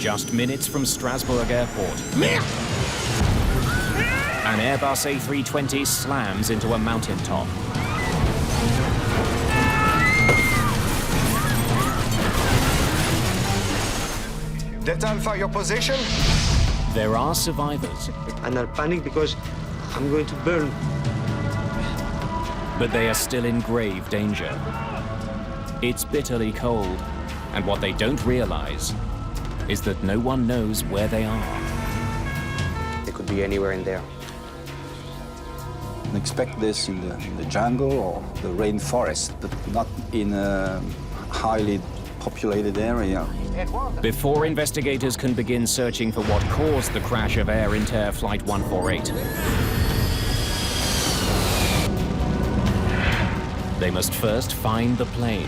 just minutes from Strasbourg Airport. An Airbus A320 slams into a mountaintop. Delta Alpha, your position? There are survivors. And I'll panic because I'm going to burn. But they are still in grave danger. It's bitterly cold, and what they don't realize is that no one knows where they are. They could be anywhere in there. Expect this in the jungle or the rainforest, but not in a highly populated area. Before investigators can begin searching for what caused the crash of Air Inter Flight 148, they must first find the plane.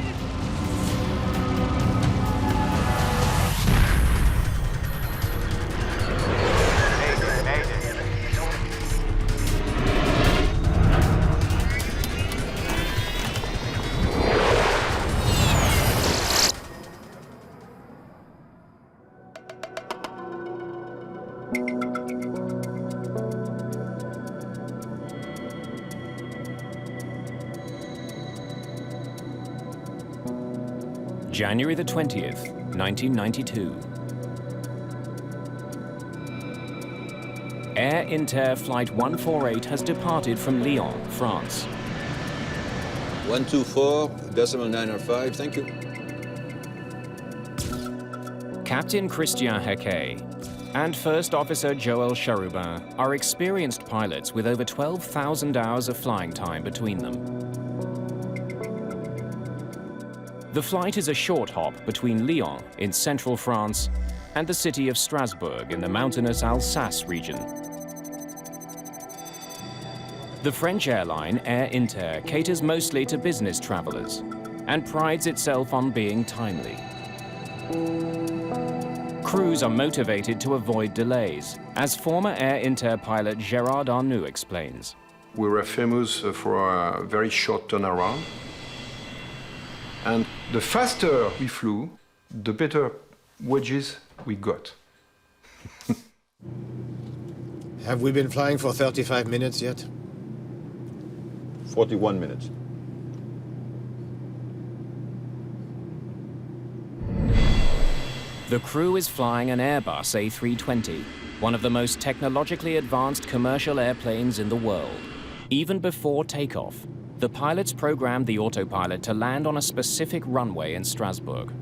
January the 20th, 1992. Air Inter Flight 148 has departed from Lyon, France. 124.905, thank you. Captain Christian Hequet and First Officer Joël Charubin are experienced pilots with over 12,000 hours of flying time between them. The flight is a short hop between Lyon in central France and the city of Strasbourg in the mountainous Alsace region. The French airline Air Inter caters mostly to business travelers and prides itself on being timely. Crews are motivated to avoid delays, as former Air Inter pilot Gérard Arnoux explains. We were famous for a very short turnaround. And the faster we flew, the better wages we got. Have we been flying for 35 minutes yet? 41 minutes. The crew is flying an Airbus A320, one of the most technologically advanced commercial airplanes in the world. Even before takeoff, the pilots programmed the autopilot to land on a specific runway in Strasbourg.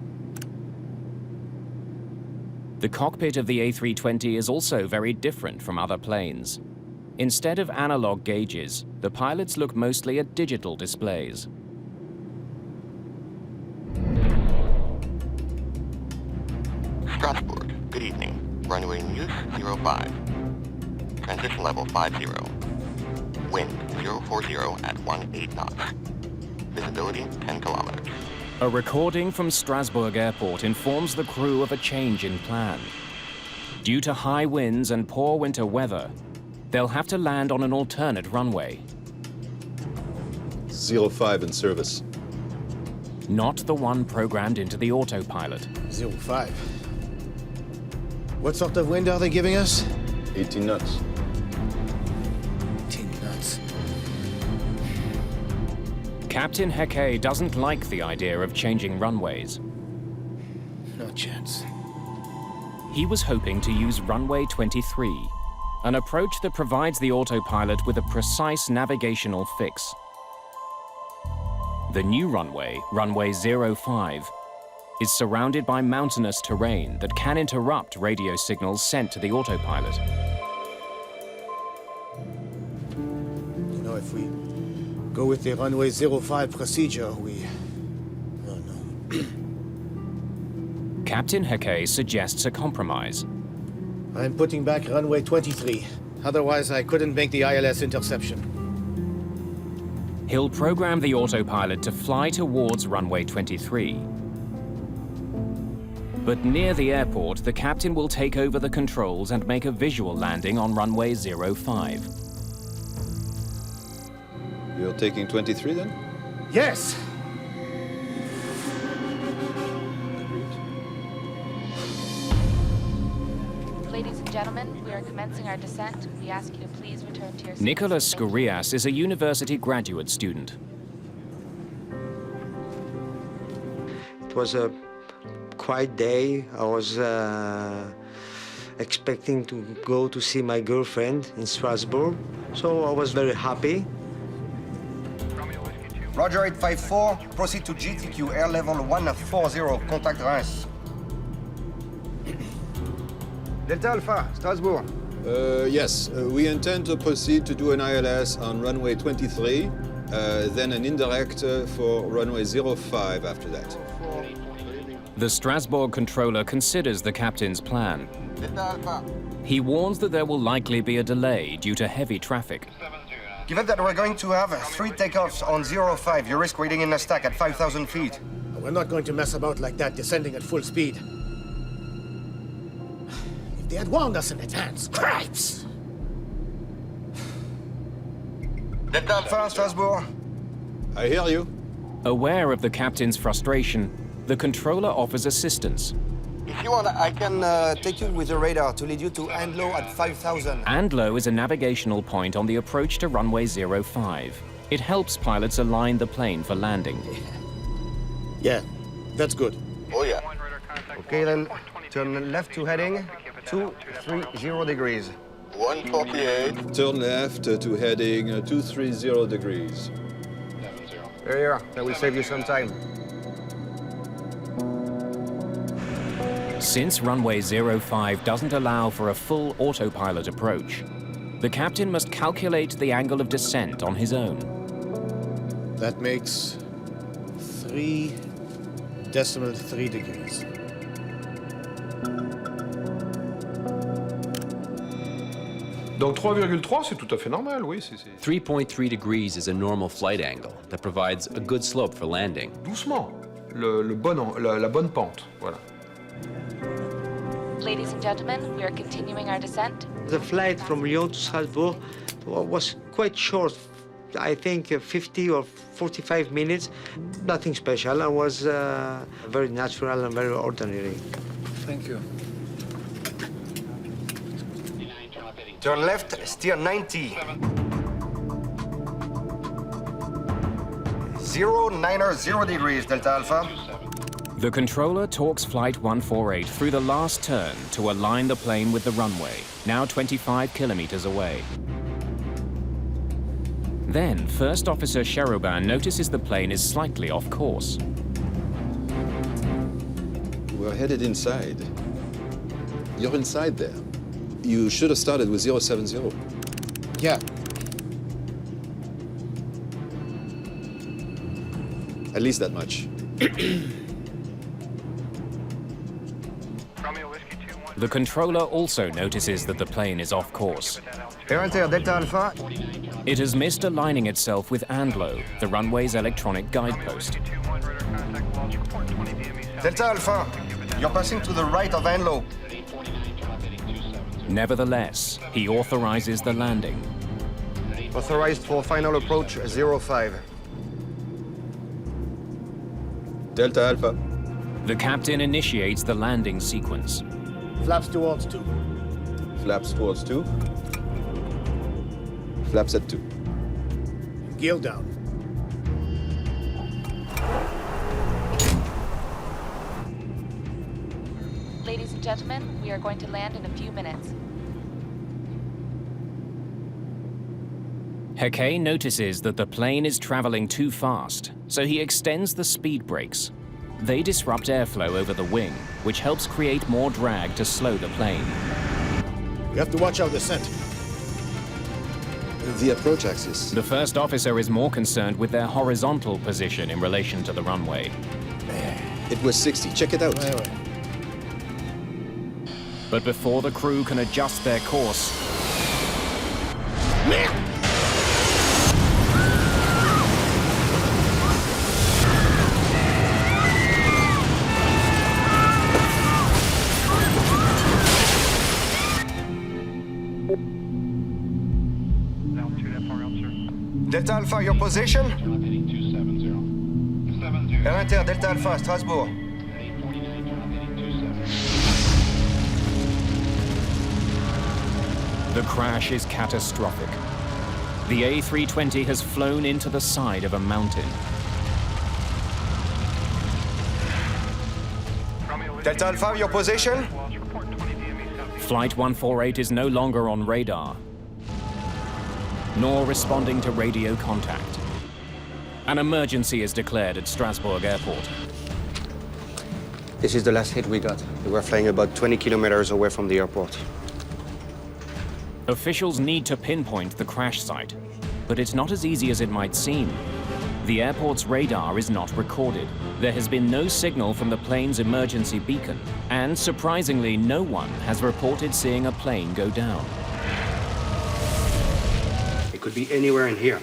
The cockpit of the A320 is also very different from other planes. Instead of analog gauges, the pilots look mostly at digital displays. Strasbourg, good evening. Runway News 05. Transition level 50. Wind 040 at 18 knots. Visibility 10 kilometers. A recording from Strasbourg Airport informs the crew of a change in plan. Due to high winds and poor winter weather, they'll have to land on an alternate runway. 05 in service. Not the one programmed into the autopilot. 05. What sort of wind are they giving us? 18 knots. 18 knots. Captain Hequet doesn't like the idea of changing runways. No chance. He was hoping to use runway 23, an approach that provides the autopilot with a precise navigational fix. The new runway, runway 05, is surrounded by mountainous terrain that can interrupt radio signals sent to the autopilot. You know, if we go with the runway 05 procedure, oh no. Captain Hequet suggests a compromise. I'm putting back runway 23. Otherwise, I couldn't make the ILS interception. He'll program the autopilot to fly towards runway 23. But near the airport, the captain will take over the controls and make a visual landing on runway 05. You're taking 23 then? Yes! Ladies and gentlemen, we are commencing our descent. We ask you to please return to your seats. Nicholas Thank you. Skorias is a university graduate student. It was a quiet day. I was expecting to go to see my girlfriend in Strasbourg, so I was very happy. Roger 854, proceed to GTQ air level 140, contact Reims. Delta Alpha, Strasbourg. Yes, we intend to proceed to do an ILS on runway 23, then an indirect for runway 05 after that. The Strasbourg controller considers the captain's plan. Delta Alpha. He warns that there will likely be a delay due to heavy traffic. Given that we're going to have 3 takeoffs on 05, you risk waiting in a stack at 5,000 feet. We're not going to mess about like that, descending at full speed. If they had warned us in advance, cripes! Delta Alpha, Strasbourg. I hear you. Aware of the captain's frustration, the controller offers assistance. If you want, I can take you with the radar to lead you to Andlo at 5,000. Andlo is a navigational point on the approach to runway 05. It helps pilots align the plane for landing. Yeah, that's good. Oh, yeah. Okay, then, turn left to heading 230 degrees. 148. Turn left to heading 230 degrees. There you are. That will save you some time. Since runway 05 doesn't allow for a full autopilot approach, the captain must calculate the angle of descent on his own. That makes 3.3 degrees. Donc 3,3, c'est tout à fait normal, oui. 3.3 degrees is a normal flight angle that provides a good slope for landing. Doucement, la bonne pente, voilà. Ladies and gentlemen, we are continuing our descent. The flight from Lyon to Strasbourg was quite short. I think 50 or 45 minutes. Nothing special. It was very natural and very ordinary. Thank you. Turn left, steer 90. 090 degrees, Delta Alpha. The controller talks Flight 148 through the last turn to align the plane with the runway, now 25 kilometers away. Then, First Officer Cherubin notices the plane is slightly off course. We're headed inside. You're inside there. You should have started with 070. Yeah, At least that much. The controller also notices that the plane is off course. Air Inter, Delta Alpha. It has missed aligning itself with Andlo, the runway's electronic guidepost. Delta Alpha, you're passing to the right of Andlo. Nevertheless, he authorizes the landing. Authorized for final approach 05. Delta Alpha. The captain initiates the landing sequence. flaps towards 2. Flaps towards 2. Flaps at 2. Gear down. Ladies and gentlemen, we are going to land in a few minutes. Heke notices that the plane is traveling too fast, so he extends the speed brakes. They disrupt airflow over the wing, which helps create more drag to slow the plane. We have to watch our descent. The approach axis. The first officer is more concerned with their horizontal position in relation to the runway. It was 60. Check it out. Wait. But before the crew can adjust their course, Delta Alpha, your position? Air Inter, Delta Alpha, Strasbourg. The crash is catastrophic. The A320 has flown into the side of a mountain. Delta Alpha, your position? Flight 148 is no longer on radar, nor responding to radio contact. An emergency is declared at Strasbourg Airport. This is the last hit we got. We were flying about 20 kilometers away from the airport. Officials need to pinpoint the crash site, but it's not as easy as it might seem. The airport's radar is not recorded. There has been no signal from the plane's emergency beacon, and surprisingly, no one has reported seeing a plane go down. It could be anywhere in here.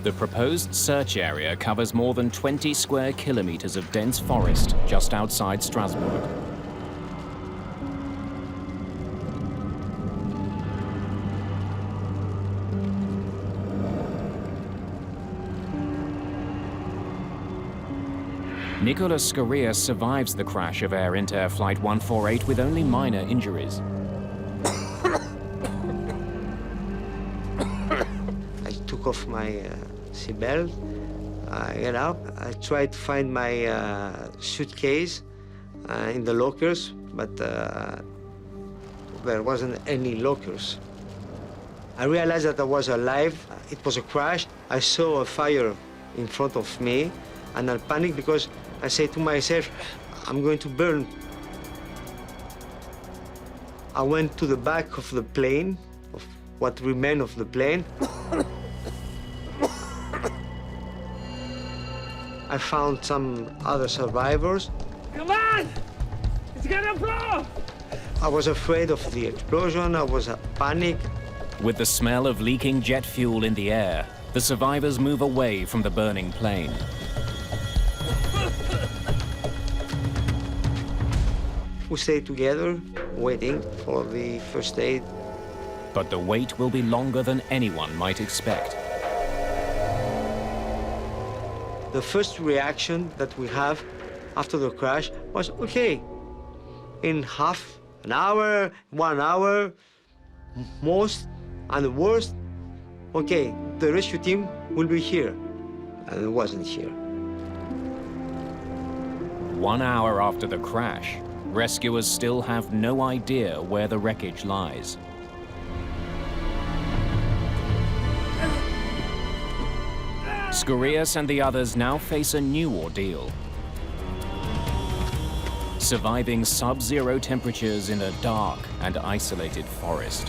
The proposed search area covers more than 20 square kilometers of dense forest just outside Strasbourg. Nicolas Scorias survives the crash of Air Inter Flight 148 with only minor injuries. I took off my seatbelt, I get up, I tried to find my suitcase in the lockers, but there wasn't any lockers. I realized that I was alive. It was a crash. I saw a fire in front of me, and I panicked because I said to myself, I'm going to burn. I went to the back of the plane, of what remained of the plane. I found some other survivors. Come on! It's gonna blow! I was afraid of the explosion. I was panicked. With the smell of leaking jet fuel in the air, the survivors move away from the burning plane. We stayed together, waiting for the first aid. But the wait will be longer than anyone might expect. The first reaction that we have after the crash was, okay, in half an hour, 1 hour, most, and the worst, okay, the rescue team will be here. And it wasn't here. 1 hour after the crash, rescuers still have no idea where the wreckage lies. Scorias and the others now face a new ordeal. Surviving sub-zero temperatures in a dark and isolated forest.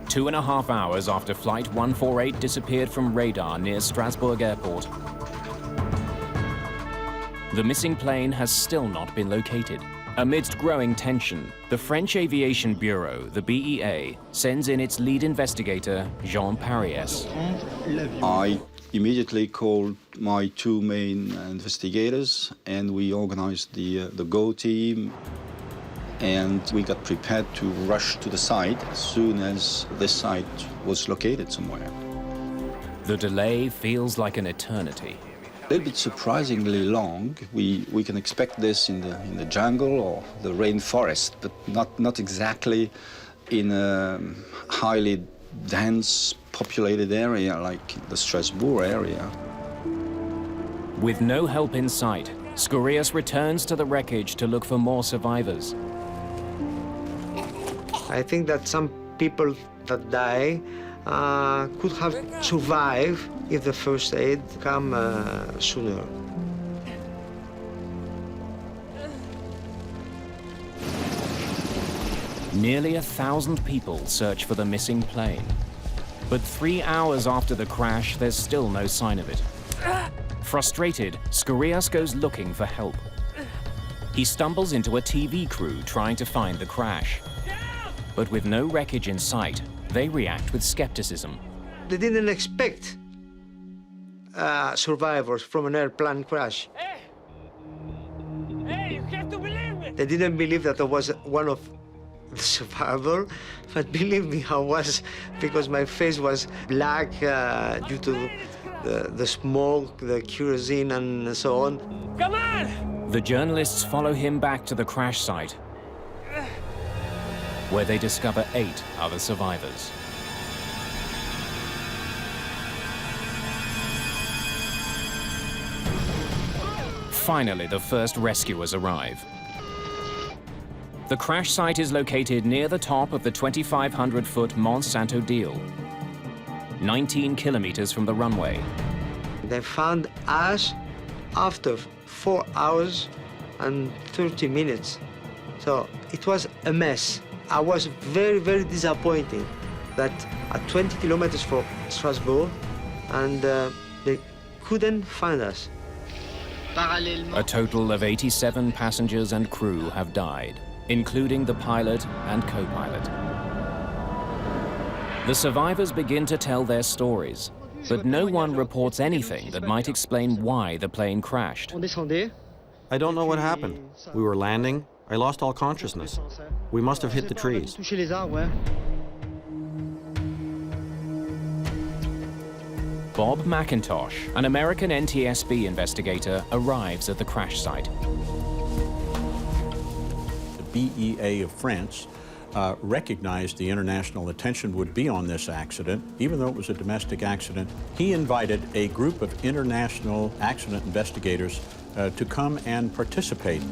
2.5 hours after Flight 148 disappeared from radar near Strasbourg Airport, the missing plane has still not been located. Amidst growing tension, the French Aviation Bureau, the BEA, sends in its lead investigator, Jean Pariès. I immediately called my two main investigators, and we organized the GO team, and we got prepared to rush to the site as soon as this site was located somewhere. The delay feels like an eternity. A little bit surprisingly long. We can expect this in the jungle or the rainforest, but not exactly in a highly dense populated area like the Strasbourg area. With no help in sight, Scorias returns to the wreckage to look for more survivors. I think that some people that die could have survived if the first aid come sooner. Nearly 1,000 people search for the missing plane. But 3 hours after the crash, there's still no sign of it. Frustrated, Scorias goes looking for help. He stumbles into a TV crew trying to find the crash. But with no wreckage in sight, they react with skepticism. They didn't expect survivors from an airplane crash. Hey, you have to believe me! They didn't believe that I was one of the survivors, but believe me, I was, because my face was black due to the smoke, the kerosene, and so on. Come on! The journalists follow him back to the crash site. where they discover 8 other survivors. Finally, the first rescuers arrive. The crash site is located near the top of the 2,500-foot Mont Saint-Odile, 19 kilometers from the runway. They found us after 4 hours and 30 minutes. So it was a mess. I was very, very disappointed that at 20 kilometers from Strasbourg, and they couldn't find us. A total of 87 passengers and crew have died, including the pilot and co-pilot. The survivors begin to tell their stories, but no one reports anything that might explain why the plane crashed. I don't know what happened. We were landing. I lost all consciousness. We must have hit the trees. Bob McIntosh, an American NTSB investigator, arrives at the crash site. The BEA of France recognized the international attention would be on this accident, even though it was a domestic accident. He invited a group of international accident investigators to come and participate.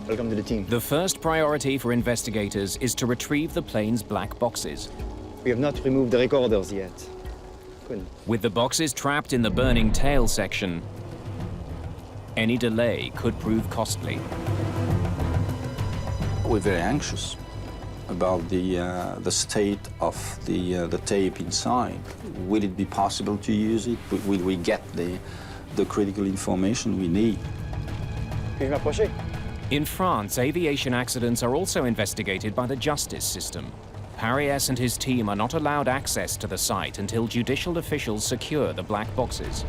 Welcome to the team. The first priority for investigators is to retrieve the plane's black boxes. We have not removed the recorders yet. Good. With the boxes trapped in the burning tail section, any delay could prove costly. We're very anxious about the state of the tape inside. Will it be possible to use it? Will we get the critical information we need? In France, aviation accidents are also investigated by the justice system. Parias and his team are not allowed access to the site until judicial officials secure the black boxes.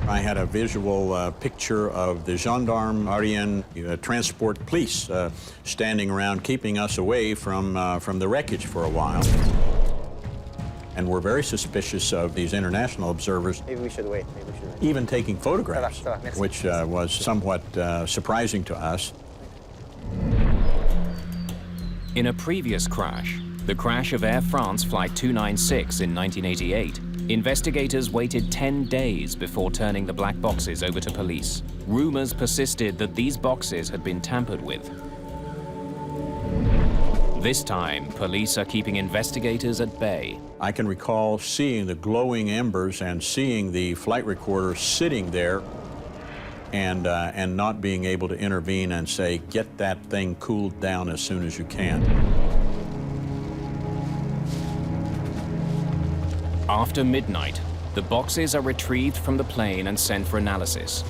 I had a visual picture of the gendarme, transport police standing around keeping us away from the wreckage for a while. And we're very suspicious of these international observers. Maybe we should wait. Even taking photographs, which was somewhat surprising to us. In a previous crash, the crash of Air France Flight 296 in 1988, investigators waited 10 days before turning the black boxes over to police. Rumors persisted that these boxes had been tampered with. This time, police are keeping investigators at bay. I can recall seeing the glowing embers and seeing the flight recorder sitting there and not being able to intervene and say, get that thing cooled down as soon as you can. After midnight, the boxes are retrieved from the plane and sent for analysis.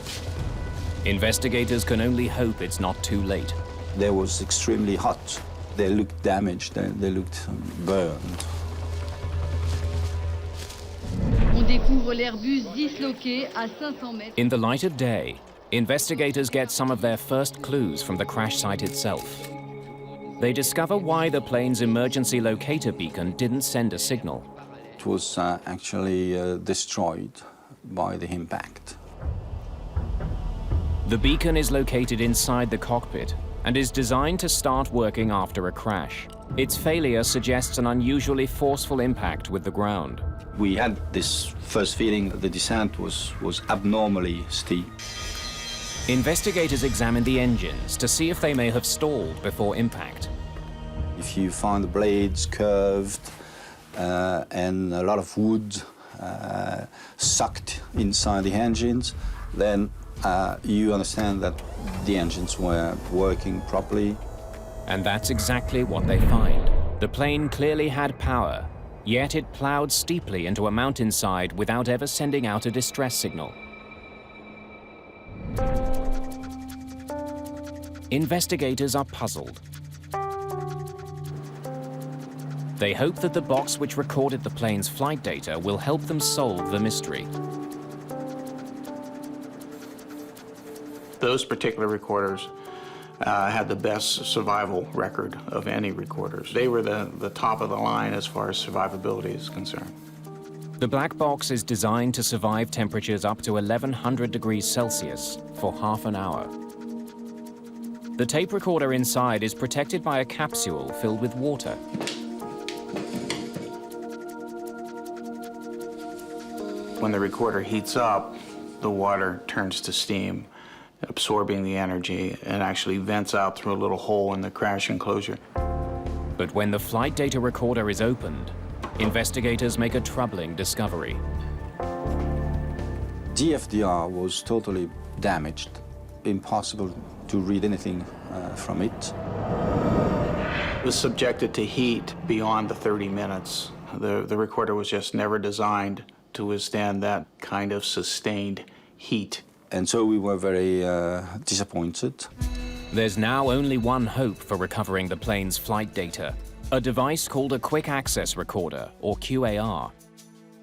Investigators can only hope it's not too late. They was extremely hot. They looked damaged, they looked burned. In the light of day, investigators get some of their first clues from the crash site itself. They discover why the plane's emergency locator beacon didn't send a signal. It was actually destroyed by the impact. The beacon is located inside the cockpit and is designed to start working after a crash. Its failure suggests an unusually forceful impact with the ground. We had this first feeling that the descent was abnormally steep. Investigators examine the engines to see if they may have stalled before impact. If you find the blades curved and a lot of wood sucked inside the engines, then you understand that the engines were working properly. And that's exactly what they find. The plane clearly had power, yet it plowed steeply into a mountainside without ever sending out a distress signal. Investigators are puzzled. They hope that the box which recorded the plane's flight data will help them solve the mystery. Those particular recorders had the best survival record of any recorders. They were the top of the line as far as survivability is concerned. The black box is designed to survive temperatures up to 1100 degrees Celsius for half an hour. The tape recorder inside is protected by a capsule filled with water. When the recorder heats up, the water turns to steam, absorbing the energy, and actually vents out through a little hole in the crash enclosure. But when the flight data recorder is opened, investigators make a troubling discovery. The FDR was totally damaged, impossible to read anything from it. It was subjected to heat beyond the 30 minutes. The recorder was just never designed to withstand that kind of sustained heat. And so we were very disappointed. There's now only one hope for recovering the plane's flight data, a device called a Quick Access Recorder, or QAR.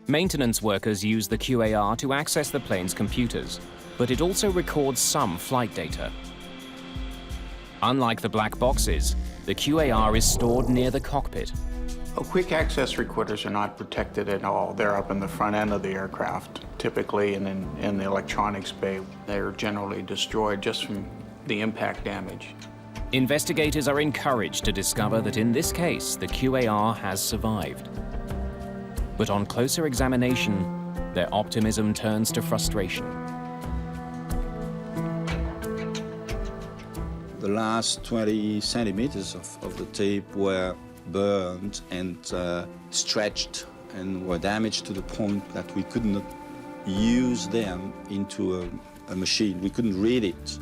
Maintenance workers use the QAR to access the plane's computers, but it also records some flight data. Unlike the black boxes, the QAR is stored near the cockpit. Quick access recorders are not protected at all. They're up in the front end of the aircraft, typically in the electronics bay. They're generally destroyed just from the impact damage. Investigators are encouraged to discover that in this case, the QAR has survived. But on closer examination, their optimism turns to frustration. The last 20 centimeters of the tape were burned and stretched and were damaged to the point that we could not use them into a machine. We couldn't read it.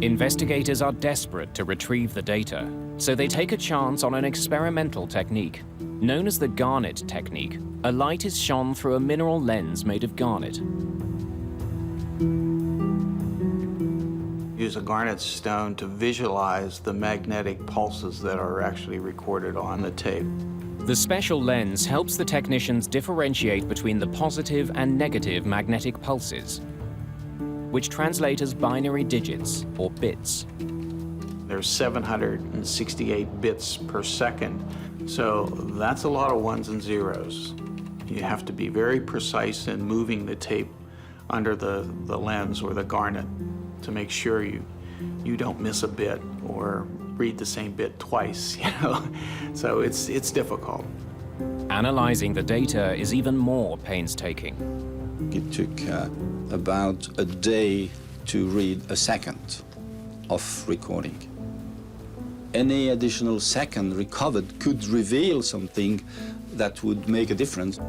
Investigators are desperate to retrieve the data, so they take a chance on an experimental technique. Known as the garnet technique, a light is shone through a mineral lens made of garnet. Use a garnet stone to visualize the magnetic pulses that are actually recorded on the tape. The special lens helps the technicians differentiate between the positive and negative magnetic pulses, which translate as binary digits, or bits. There's 768 bits per second, so that's a lot of ones and zeros. You have to be very precise in moving the tape under the lens or the garnet to make sure you don't miss a bit or read the same bit twice, you know? So it's difficult. Analyzing the data is even more painstaking. It took about a day to read a second of recording. Any additional second recovered could reveal something that would make a difference.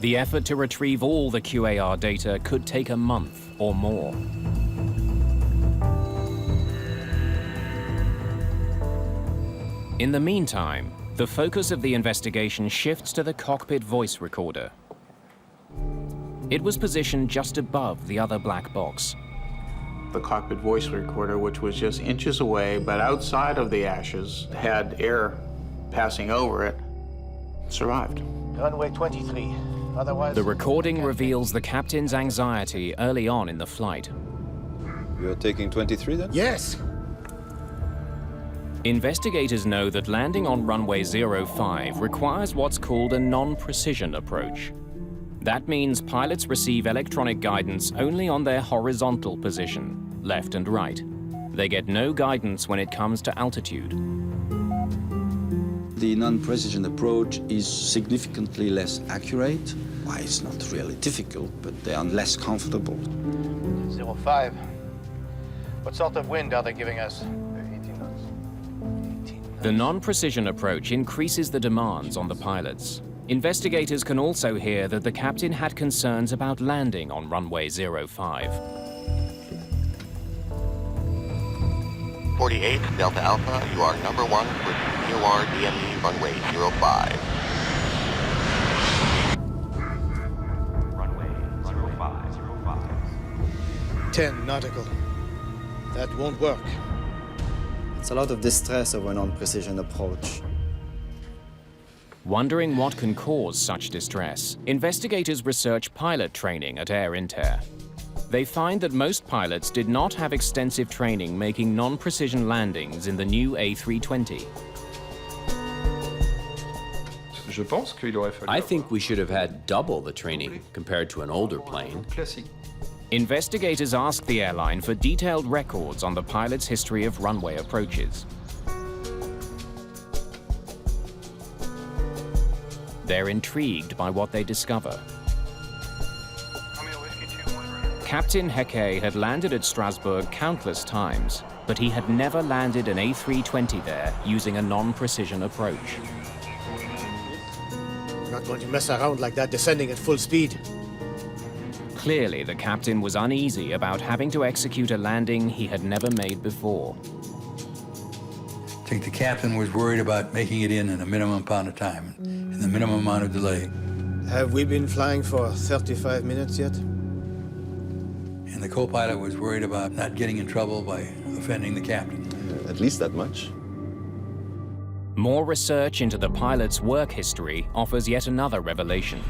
The effort to retrieve all the QAR data could take a month or more. In the meantime, the focus of the investigation shifts to the cockpit voice recorder. It was positioned just above the other black box. The cockpit voice recorder, which was just inches away, but outside of the ashes, had air passing over it, survived. Runway 23. Otherwise, the recording reveals the captain's anxiety early on in the flight. You're taking 23 then? Yes! Investigators know that landing on runway 05 requires what's called a non-precision approach. That means pilots receive electronic guidance only on their horizontal position, left and right. They get no guidance when it comes to altitude. The non-precision approach is significantly less accurate. Why, it's not really difficult, but they are less comfortable. 05. What sort of wind are they giving us? The non-precision approach increases the demands on the pilots. Investigators can also hear that the captain had concerns about landing on runway 05. 48, Delta Alpha, you are number 1 with VOR DME runway 05. Runway 05. 10 nautical. That won't work. It's a lot of distress over a non-precision approach. Wondering what can cause such distress, investigators research pilot training at Air Inter. They find that most pilots did not have extensive training making non-precision landings in the new A320. I think we should have had double the training compared to an older plane. Investigators asked the airline for detailed records on the pilot's history of runway approaches. They're intrigued by what they discover. Captain Heke had landed at Strasbourg countless times, but he had never landed an A320 there using a non-precision approach. We're not going to mess around like that descending at full speed. Clearly, the captain was uneasy about having to execute a landing he had never made before. I think the captain was worried about making it in a minimum amount of time, and the minimum amount of delay. Have we been flying for 35 minutes yet? And the co-pilot was worried about not getting in trouble by offending the captain. At least that much. More research into the pilot's work history offers yet another revelation.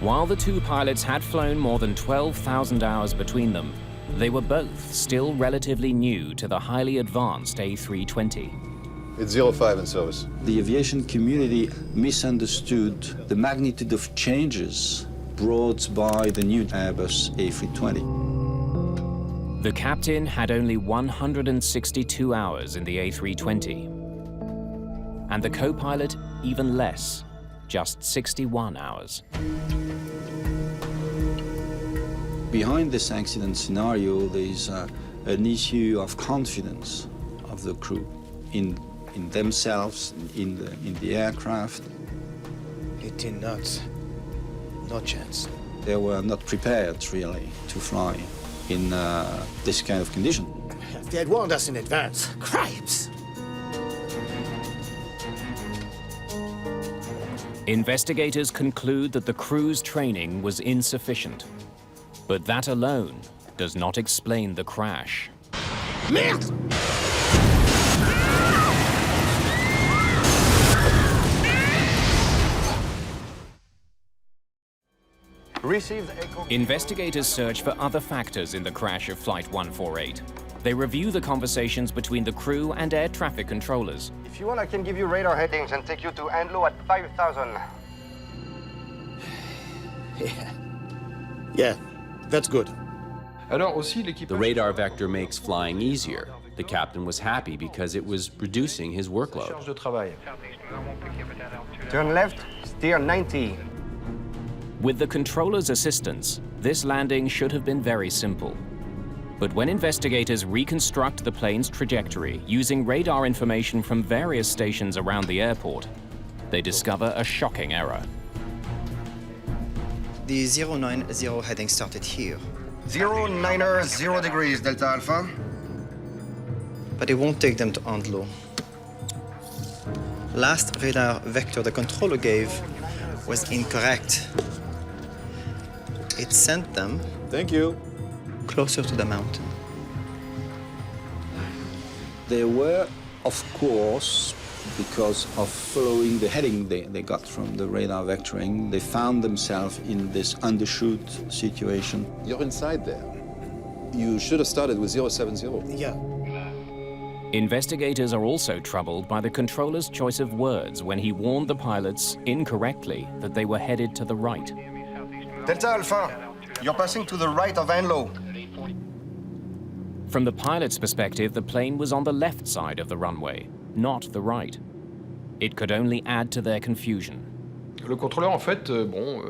While the two pilots had flown more than 12,000 hours between them, they were both still relatively new to the highly advanced A320. It's 05 in service. The aviation community misunderstood the magnitude of changes brought by the new Airbus A320. The captain had only 162 hours in the A320, and the co-pilot even less, just 61 hours. Behind this accident scenario, there's an issue of confidence of the crew in themselves, in the aircraft. 18 knots. No chance. They were not prepared, really, to fly in this kind of condition. If they had warned us in advance, cripes! Investigators conclude that the crew's training was insufficient. But that alone does not explain the crash. Merde! Investigators search for other factors in the crash of Flight 148. They review the conversations between the crew and air traffic controllers. If you want, I can give you radar headings and take you to Anlo at 5,000. Yeah, that's good. The radar vector makes flying easier. The captain was happy because it was reducing his workload. Turn left, steer 90. With the controller's assistance, this landing should have been very simple. But when investigators reconstruct the plane's trajectory using radar information from various stations around the airport, they discover a shocking error. The 090 heading started here. 090, 0 degrees, Delta Alpha. But it won't take them to Andlo. Last radar vector the controller gave was incorrect. It sent them... Thank you. ...closer to the mountain. They were, of course, because of following the heading they got from the radar vectoring, they found themselves in this undershoot situation. You're inside there. You should have started with 070. Yeah. Investigators are also troubled by the controller's choice of words when he warned the pilots, incorrectly, that they were headed to the right. Delta Alpha, you're passing to the right of Anlo. From the pilot's perspective, the plane was on the left side of the runway, not the right. It could only add to their confusion. Le contrôleur, en fait,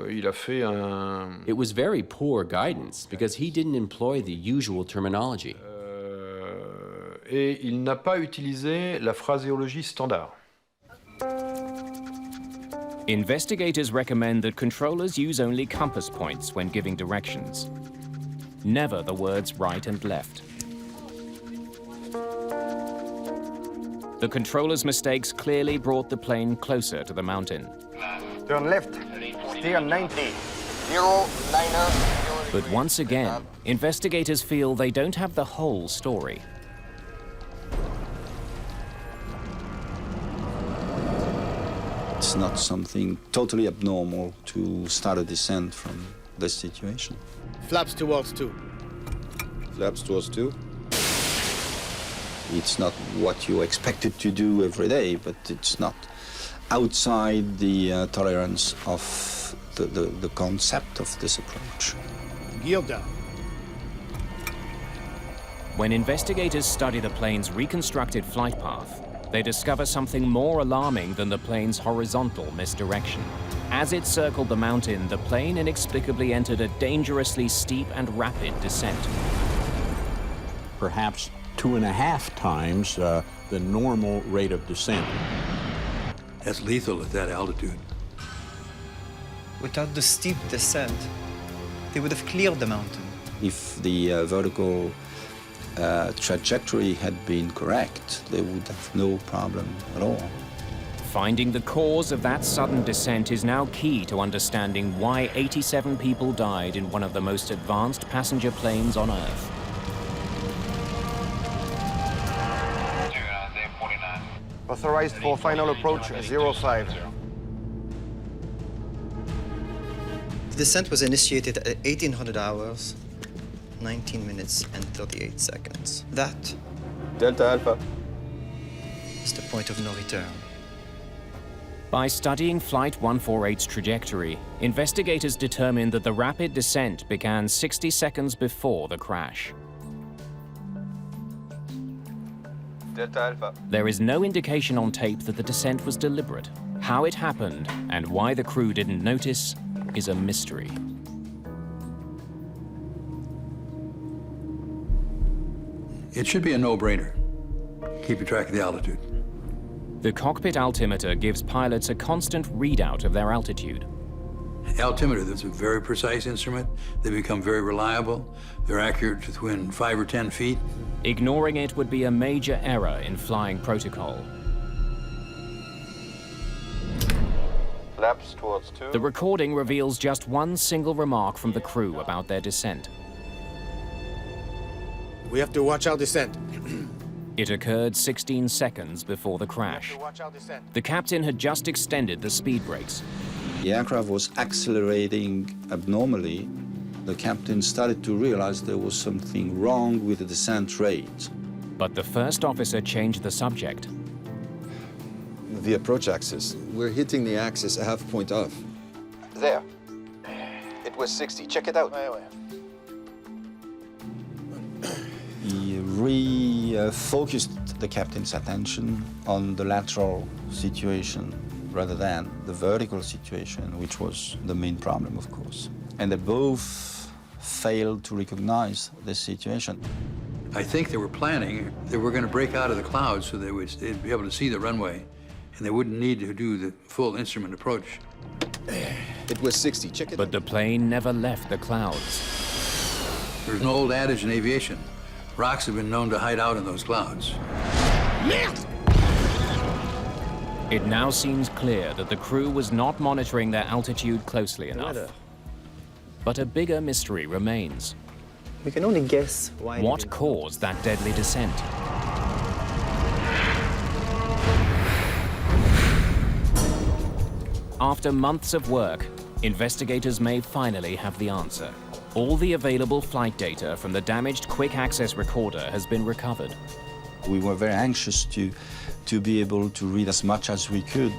il a fait un... It was very poor guidance because he didn't employ the usual terminology. Et il n'a pas utilisé la phraséologie standard. Investigators recommend that controllers use only compass points when giving directions. Never the words right and left. The controller's mistakes clearly brought the plane closer to the mountain. Turn left, steer 90. 090. But once again, investigators feel they don't have the whole story. It's not something totally abnormal to start a descent from this situation. Flaps towards 2. Flaps towards 2. It's not what you expected to do every day, but it's not outside the tolerance of the concept of this approach. Gear down. When investigators study the plane's reconstructed flight path, they discover something more alarming than the plane's horizontal misdirection. As it circled the mountain, the plane inexplicably entered a dangerously steep and rapid descent. Perhaps 2.5 times the normal rate of descent. That's lethal at that altitude. Without the steep descent, they would have cleared the mountain. If the vertical trajectory had been correct, they would have no problem at all. Finding the cause of that sudden descent is now key to understanding why 87 people died in one of the most advanced passenger planes on Earth. Authorized for final approach 05. The descent was initiated at 1800 hours, 19 minutes and 38 seconds. That Delta Alpha is the point of no return. By studying Flight 148's trajectory, investigators determined that the rapid descent began 60 seconds before the crash. Delta Alpha. There is no indication on tape that the descent was deliberate. How it happened and why the crew didn't notice is a mystery. It should be a no-brainer. Keep track of the altitude. The cockpit altimeter gives pilots a constant readout of their altitude. Altimeter, that's a very precise instrument. They become very reliable. They're accurate to within 5 or 10 feet. Ignoring it would be a major error in flying protocol. Flaps towards 2. The recording reveals just one single remark from the crew about their descent. We have to watch our descent. It occurred 16 seconds before the crash. The captain had just extended the speed brakes. The aircraft was accelerating abnormally. The captain started to realize there was something wrong with the descent rate. But the first officer changed the subject. The approach axis. We're hitting the axis a half point off. There. It was 60. Check it out. He refocused the captain's attention on the lateral situation rather than the vertical situation, which was the main problem, of course. And they both failed to recognize this situation. I think they were planning that we're going to break out of the clouds so they'd be able to see the runway, and they wouldn't need to do the full instrument approach. It was 60. Check it out. But the plane never left the clouds. There's an old adage in aviation. Rocks have been known to hide out in those clouds. It now seems clear that the crew was not monitoring their altitude closely enough. But a bigger mystery remains. We can only guess why. What caused that deadly descent? After months of work, investigators may finally have the answer. All the available flight data from the damaged quick access recorder has been recovered. We were very anxious to be able to read as much as we could.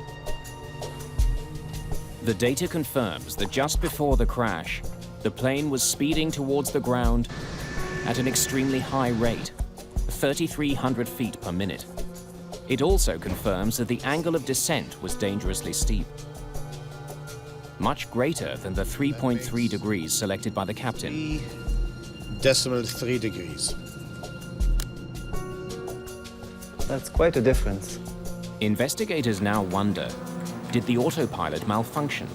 The data confirms that just before the crash, the plane was speeding towards the ground at an extremely high rate, 3,300 feet per minute. It also confirms that the angle of descent was dangerously steep, much greater than the 3.3 degrees selected by the captain. 3 degrees. That's quite a difference. Investigators now wonder, did the autopilot malfunction?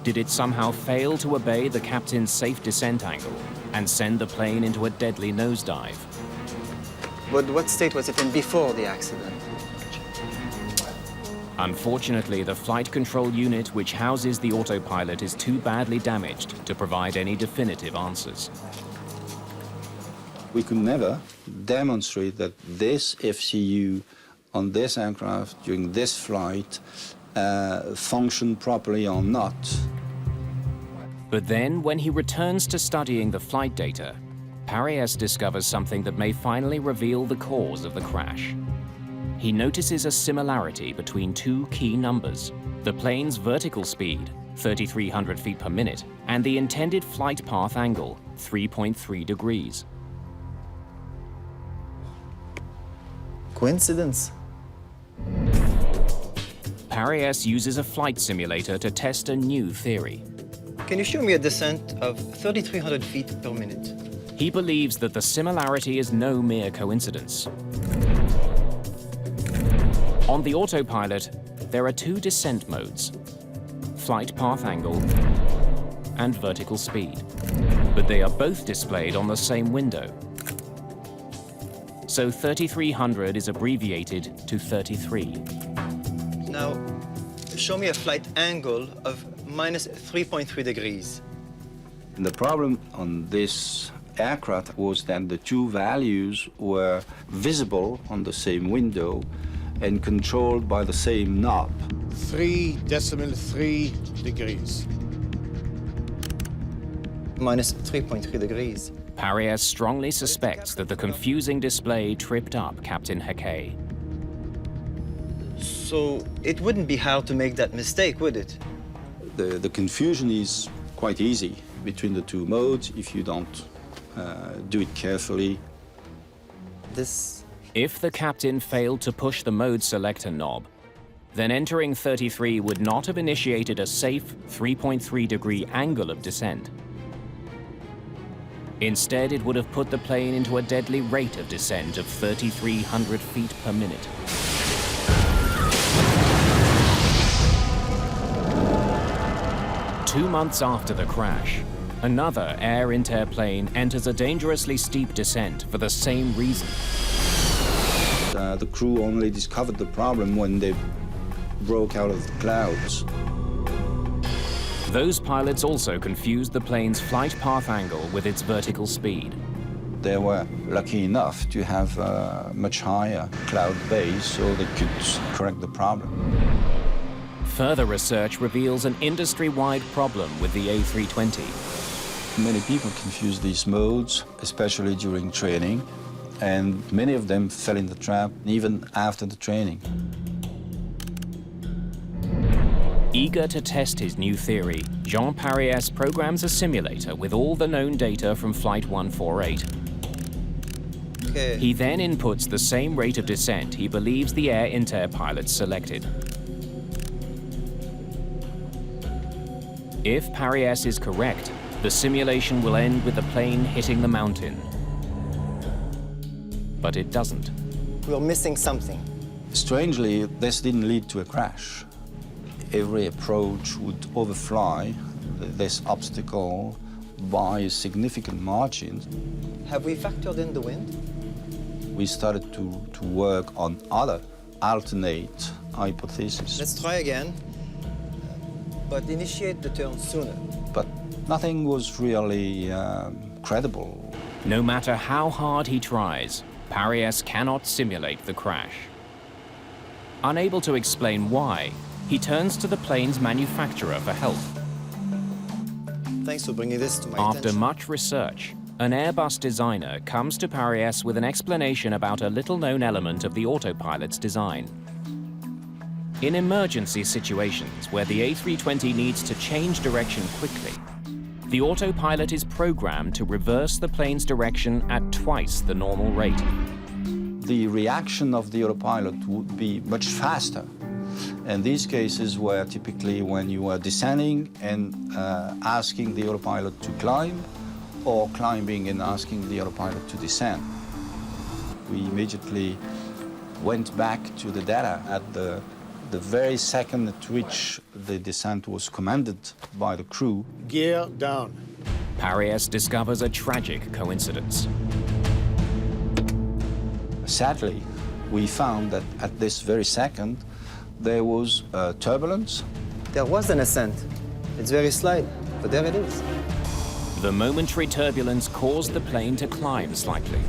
Did it somehow fail to obey the captain's safe descent angle and send the plane into a deadly nosedive? But what state was it in before the accident? Unfortunately, the flight control unit which houses the autopilot is too badly damaged to provide any definitive answers. We could never demonstrate that this FCU on this aircraft during this flight functioned properly or not. But then, when he returns to studying the flight data, Paris discovers something that may finally reveal the cause of the crash. He notices a similarity between two key numbers: the plane's vertical speed, 3,300 feet per minute, and the intended flight path angle, 3.3 degrees. Coincidence? Paris uses a flight simulator to test a new theory. Can you show me a descent of 3,300 feet per minute? He believes that the similarity is no mere coincidence. On the Autopilot, there are two descent modes: flight path angle and vertical speed. But they are both displayed on the same window. So 3,300 is abbreviated to 33. Now, show me a flight angle of minus 3.3 degrees. The problem on this aircraft was that the two values were visible on the same window and controlled by the same knob. 3.3 degrees. Minus 3.3 degrees. Paris strongly suspects that the confusing display tripped up Captain Hackey. So it wouldn't be hard to make that mistake, would it? The confusion is quite easy between the two modes if you don't do it carefully. If the captain failed to push the mode selector knob, then entering 33 would not have initiated a safe 3.3-degree angle of descent. Instead, it would have put the plane into a deadly rate of descent of 3,300 feet per minute. Two months after the crash, another Air Inter plane enters a dangerously steep descent for the same reason. The crew only discovered the problem when they broke out of the clouds. Those pilots also confused the plane's flight path angle with its vertical speed. They were lucky enough to have a much higher cloud base so they could correct the problem. Further research reveals an industry-wide problem with the A320. Many people confuse these modes, especially during training, and many of them fell in the trap even after the training. Eager to test his new theory, Jean Paris programs a simulator with all the known data from Flight 148. Okay. He then inputs the same rate of descent he believes the Air Inter pilots selected. If Paris is correct, the simulation will end with the plane hitting the mountain. But it doesn't. We're missing something. Strangely, this didn't lead to a crash. Every approach would overfly this obstacle by a significant margin. Have we factored in the wind? We started to work on other alternate hypotheses. Let's try again, but initiate the turn sooner. But nothing was really credible. No matter how hard he tries, Paris cannot simulate the crash. Unable to explain why, he turns to the plane's manufacturer for help. Thanks for bringing this to my After attention. much research, an Airbus designer comes to Paris with an explanation about a little-known element of the Autopilot's design. In emergency situations where the A320 needs to change direction quickly, the Autopilot is programmed to reverse the plane's direction at twice the normal rate. The reaction of the Autopilot would be much faster. And these cases were typically when you were descending and asking the Autopilot to climb, or climbing and asking the Autopilot to descend. We immediately went back to the data at the very second at which the descent was commanded by the crew. Gear down. Paris discovers a tragic coincidence. Sadly, we found that at this very second, there was turbulence. There was an ascent. It's very slight, but there it is. The momentary turbulence caused the plane to climb slightly.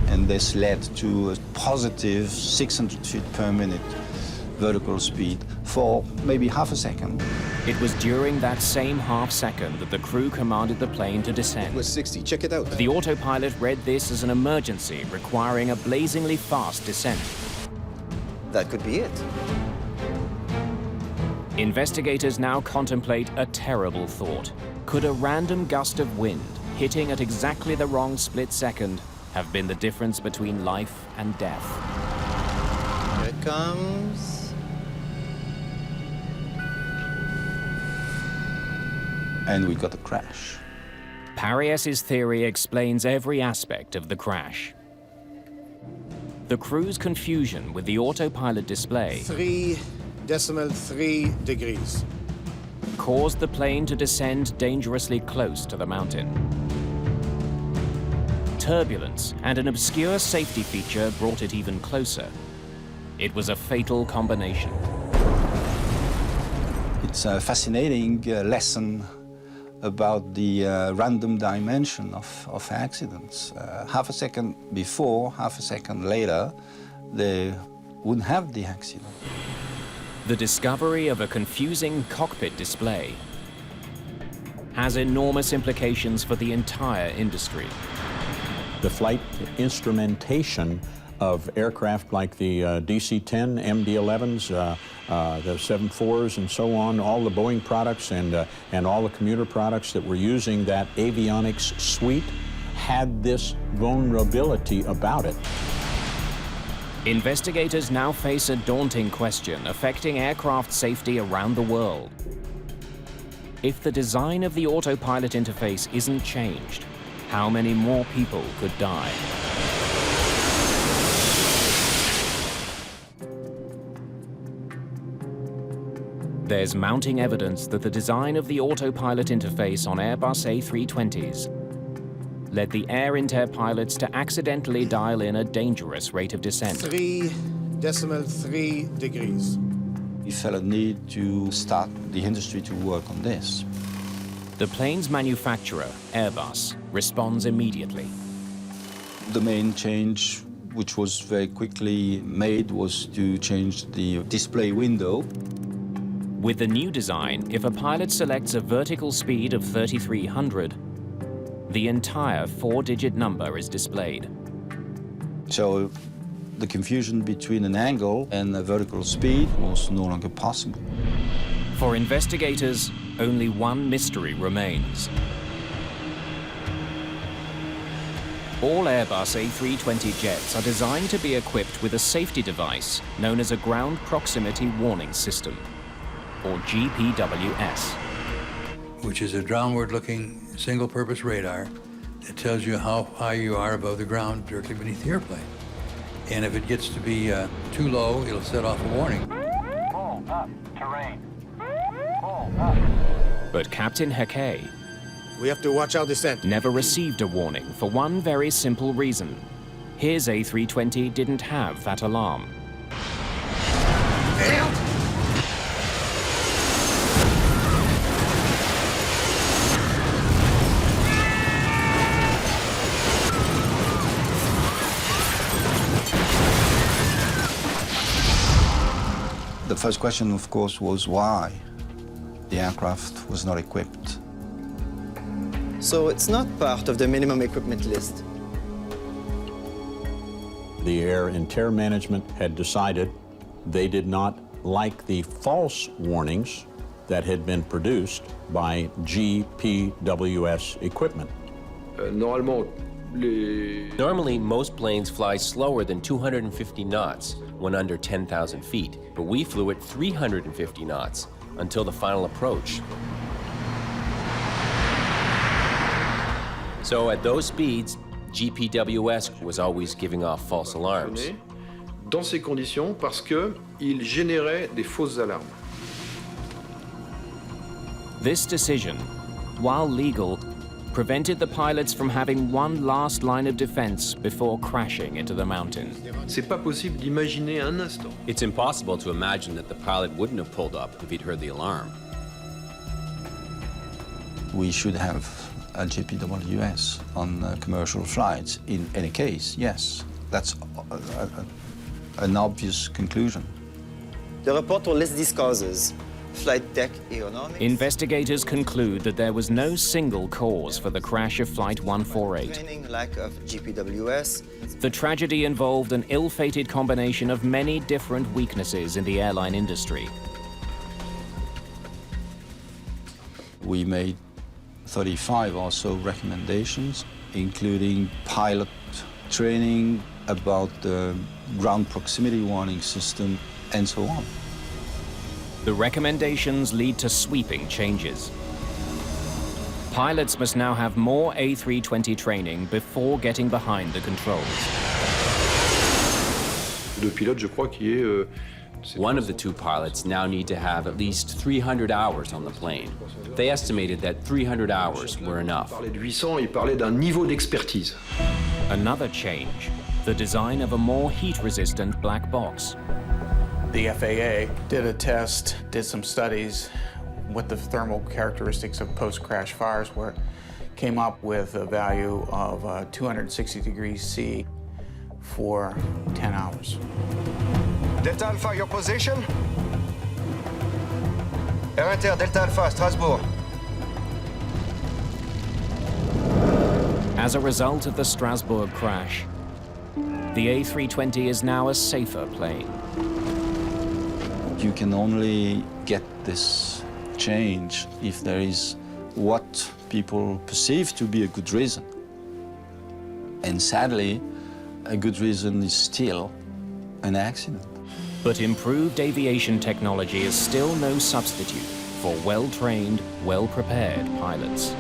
And this led to a positive 600 feet per minute vertical speed for maybe half a second. It was during that same half second that the crew commanded the plane to descend. It was 60, check it out. The Autopilot read this as an emergency requiring a blazingly fast descent. That could be it. Investigators now contemplate a terrible thought. Could a random gust of wind, hitting at exactly the wrong split second, have been the difference between life and death. Here it comes. And we got a crash. Parias's theory explains every aspect of the crash. The crew's confusion with the autopilot display 3.3 degrees caused the plane to descend dangerously close to the mountain. Turbulence and an obscure safety feature brought it even closer. It was a fatal combination. It's a fascinating lesson about the random dimension of accidents. Half a second before, half a second later, they wouldn't have the accident. The discovery of a confusing cockpit display has enormous implications for the entire industry. The flight instrumentation of aircraft like the DC-10, MD-11s, the 747s and so on, all the Boeing products and all the commuter products that were using that avionics suite had this vulnerability about it. Investigators now face a daunting question affecting aircraft safety around the world. If the design of the autopilot interface isn't changed, how many more people could die? There's mounting evidence that the design of the autopilot interface on Airbus A320s led the Air Inter pilots to accidentally dial in a dangerous rate of descent. 3.3 degrees. We felt a need to start the industry to work on this. The plane's manufacturer, Airbus, responds immediately. The main change, which was very quickly made, was to change the display window. With the new design, if a pilot selects a vertical speed of 3,300, the entire 4-digit number is displayed. So the confusion between an angle and a vertical speed was no longer possible. For investigators, only one mystery remains. All Airbus A320 jets are designed to be equipped with a safety device known as a Ground Proximity Warning System, or GPWS. Which is a downward-looking single-purpose radar that tells you how high you are above the ground directly beneath the airplane. And if it gets to be too low, it'll set off a warning. Pull up, terrain. Pull up. But Captain Heke We have to watch our descent. never received a warning for one very simple reason. His A320 didn't have that alarm. The first question, of course, was why the aircraft was not equipped. So it's not part of the minimum equipment list. The Air Inter management had decided they did not like the false warnings that had been produced by GPWS equipment. Normally, most planes fly slower than 250 knots when under 10,000 feet, but we flew at 350 knots until the final approach. So at those speeds, GPWS was always giving off false alarms. Dans ces conditions, parce qu'il générait des fausses alarmes. This decision, while legal, prevented the pilots from having one last line of defense before crashing into the mountain. C'est pas possible d'imaginer un instant. It's impossible to imagine that the pilot wouldn't have pulled up if he'd heard the alarm. We should have a GPWS on commercial flights in any case, yes. That's an obvious conclusion. The report will list these causes: flight deck aeronautics. Investigators conclude that there was no single cause for the crash of Flight 148. Training, lack of GPWS. The tragedy involved an ill-fated combination of many different weaknesses in the airline industry. We made 35 or so recommendations, including pilot training about the ground proximity warning system, and so on. The recommendations lead to sweeping changes. Pilots must now have more A320 training before getting behind the controls. One of the two pilots now need to have at least 300 hours on the plane. They estimated that 300 hours were enough. Another change, the design of a more heat-resistant black box. The FAA did a test, did some studies, what the thermal characteristics of post-crash fires were, came up with a value of 260 degrees C for 10 hours. Delta Alpha, your position? Air Inter, Delta Alpha, Strasbourg. As a result of the Strasbourg crash, the A320 is now a safer plane. You can only get this change if there is what people perceive to be a good reason. And sadly, a good reason is still an accident. But improved aviation technology is still no substitute for well-trained, well-prepared pilots.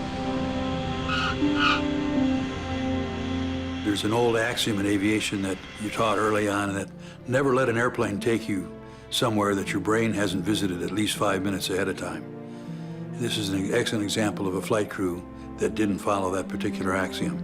There's an old axiom in aviation that you taught early on that never let an airplane take you somewhere that your brain hasn't visited at least 5 minutes ahead of time. This is an excellent example of a flight crew that didn't follow that particular axiom.